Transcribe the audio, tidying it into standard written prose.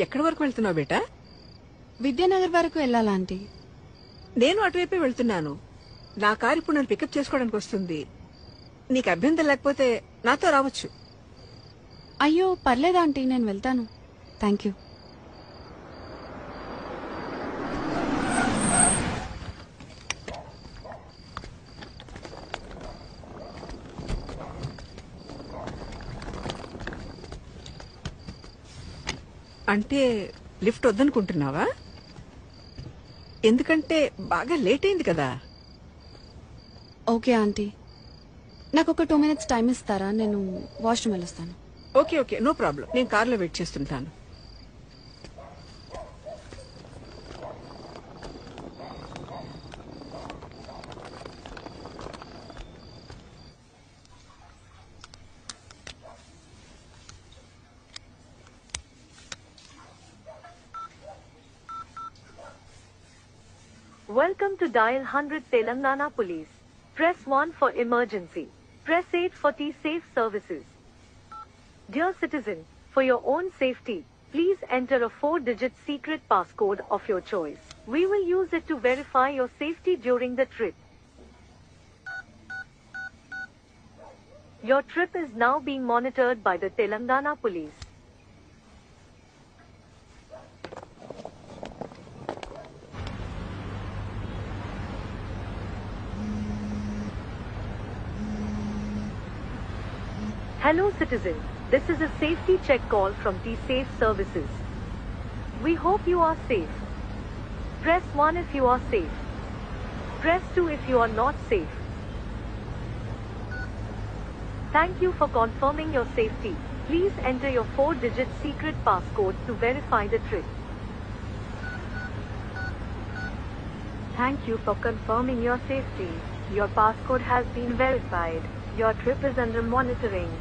ఎక్కడి వరకు వెళ్తున్నావు బేటా? విద్యానగర్ వరకు వెళ్ళాలా ఆంటీ? నేను అటువైపే వెళ్తున్నాను. నా కారు ఇప్పుడు నన్ను పికప్ చేసుకోవడానికి వస్తుంది. నీకు అభ్యంతరం లేకపోతే నాతో రావచ్చు. అయ్యో పర్లేదా ఆంటీ, నేను వెళ్తాను. Thank you. అంటే లిఫ్ట్ వద్దనుకుంటున్నావా? ఎందుకంటే బాగా లేట్ అయింది కదా. ఓకే ఆంటీ, నాకు ఒక 2 minutes టైం ఇస్తారా? నేను వాష్రూమ్ వెళ్ళొస్తాను. Okay okay, no problem. నేను కార్లో వెయిట్ చేస్తుంటాను. Welcome to Dial 100 Telangana Police. Press 1 for emergency. Press 8 for T-Safe services. Dear citizen, for your own safety, please enter a 4-digit secret passcode of your choice. We will use it to verify your safety during the trip. Your trip is now being monitored by the Telangana Police. Hello citizen, this is a safety check call from T-Safe services. We hope you are safe. Press 1 if you are safe. Press 2 if you are not safe. Thank you for confirming your safety. Please enter your 4-digit secret passcode to verify the trip. Thank you for confirming your safety. Your passcode has been verified. Your trip is under monitoring.